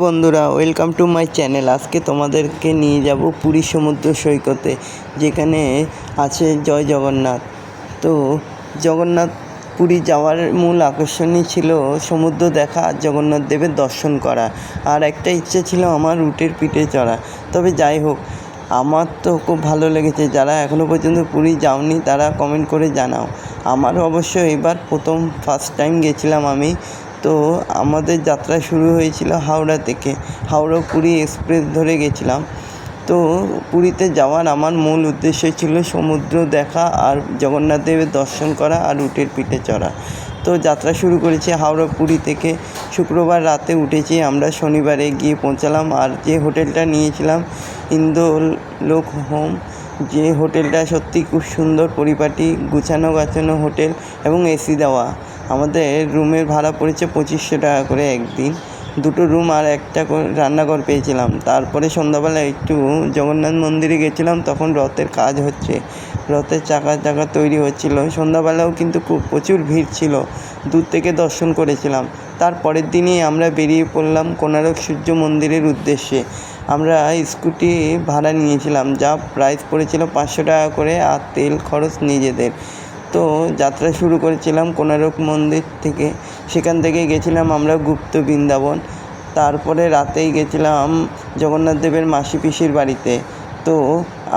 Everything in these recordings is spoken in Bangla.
বন্ধুরা, ওয়েলকাম টু মাই চ্যানেল। আজকে তোমাদেরকে নিয়ে যাব পুরী সমুদ্র সৈকতে, যেখানে আছে জয় জগন্নাথ। তো জগন্নাথ পুরী যাওয়ার মূল আকর্ষণই ছিল সমুদ্র দেখা আর জগন্নাথ দেবের দর্শন করা। আর একটা ইচ্ছে ছিল আমার উটের পিঠে চড়া। তবে যাই হোক, আমার তো খুব ভালো লেগেছে। যারা এখনও পর্যন্ত পুরী যাওনি তারা কমেন্ট করে জানাও। আমার অবশ্য এবার ফার্স্ট টাইম গেছিলাম আমি। তো আমাদের যাত্রা শুরু হয়েছিল হাওড়া থেকে। হাওড়া পুরী এক্সপ্রেস ধরে গেছিলাম। তো পুরীতে যাওয়ার আমার মূল উদ্দেশ্য ছিল সমুদ্র দেখা আর জগন্নাথ দেবের দর্শন করা আর উটের পিঠে চড়া। তো যাত্রা শুরু করেছি হাওড়া পুরী থেকে। শুক্রবার রাতে উঠেছি আমরা, শনিবারে গিয়ে পৌঁছালাম। আর যে হোটেলটা নিয়েছিলাম ইন্দোলোক হোম, যে হোটেলটা সত্যি খুব সুন্দর, পরিপাটি, গুছানো গাছানো হোটেল এবং এসি দেওয়া। আমাদের রুমের ভাড়া পড়েছে 2500 টাকা করে একদিন। 2টো রুম আর একটা রান্নাঘর পেয়েছিলাম। তারপরে সন্ধ্যাবেলা একটু জগন্নাথ মন্দিরে গেছিলাম, তখন রথের কাজ হচ্ছে, রথের চাকা তৈরি হচ্ছিল। সন্ধ্যাবেলাও কিন্তু প্রচুর ভিড় ছিল, দূর থেকে দর্শন করেছিলাম। তারপরের দিনই আমরা বেরিয়ে পড়লাম কোণারক সূর্য মন্দিরের উদ্দেশ্যে। আমরা স্কুটি ভাড়া নিয়েছিলাম, যা প্রাইস পড়েছিল 500 টাকা করে, আর তেল খরচ নিজেদের। তো যাত্রা শুরু করেছিলাম কোণারক মন্দির থেকে। সেখান থেকে গেছিলাম আমরা গুপ্ত বৃন্দাবন। তারপরে রাতেই গেছিলাম জগন্নাথ দেবের মাসি পিসির বাড়িতে। তো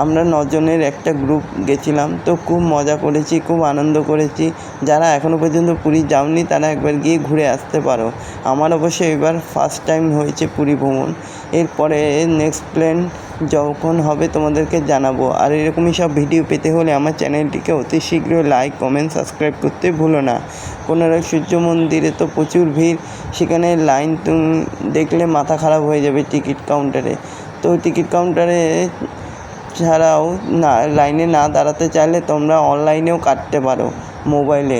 আমরা 9 জনের একটা গ্রুপ গেছিলাম। তো খুব মজা করেছি, খুব আনন্দ করেছি। যারা এখনও পর্যন্ত পুরী যাওনি তারা একবার গিয়ে ঘুরে আসতে পারো। আমার অবশ্য এবার ফার্স্ট টাইম হয়েছে পুরী ভ্রমণ। এরপরে নেক্সট প্ল্যান যখন হবে তোমাদেরকে জানাবো। আর এরকমই সব ভিডিও পেতে হলে আমার চ্যানেলটিকে অতি শীঘ্রই লাইক, কমেন্ট, সাবস্ক্রাইব করতে ভুলো না। কোণারক সূর্য মন্দিরে তো প্রচুর ভিড়, সেখানে লাইন দেখলে মাথা খারাপ হয়ে যাবে টিকিট কাউন্টারে। তো টিকিট কাউন্টারে ছাড়াও লাইনে না দাঁড়াতে চাইলে তোমরা অনলাইনেও কাটতে পারো মোবাইলে।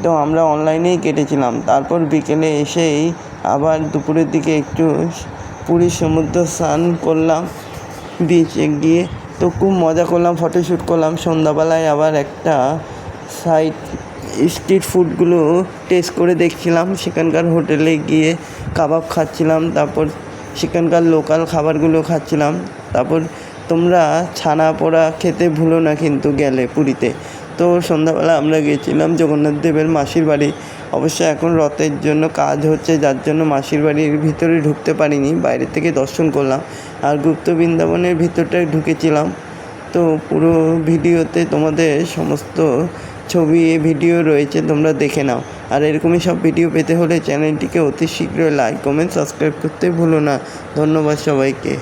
তো আমরা অনলাইনেই কেটেছিলাম। তারপর বিকেলে এসেই আবার দুপুরের দিকে একটু পুরীর সমুদ্র স্নান করলাম বিচে গিয়ে। তো খুব মজা করলাম, ফটোশ্যুট করলাম। সন্ধ্যাবেলায় আবার একটা স্ট্রিট ফুডগুলো টেস্ট করে দেখছিলাম। সেখানকার হোটেলে গিয়ে কাবাব খাচ্ছিলাম, তারপর সেখানকার লোকাল খাবারগুলো খাচ্ছিলাম। তারপর তোমরা ছানা পোড়া খেতে ভুলো না কিন্তু গেলে পুরীতে। তো সন্ধ্যাবেলা আমরা গেছিলাম জগন্নাথ দেবের মাসির বাড়ি। অবশ্য এখন রথের জন্য কাজ হচ্ছে, যার জন্য মাসির বাড়ির ভিতরে ঢুকতে পারিনি, বাইরে থেকে দর্শন করলাম। আর গুপ্ত বৃন্দাবনের ভিতরটায় ঢুকেছিলাম। তো পুরো ভিডিওতে তোমাদের সমস্ত ছবি ভিডিও রয়েছে, তোমরা দেখে নাও। আর এরকমই সব ভিডিও পেতে হলে চ্যানেলটিকে অতি শীঘ্রই লাইক, কমেন্ট, সাবস্ক্রাইব করতে ভুলো না। ধন্যবাদ সবাইকে।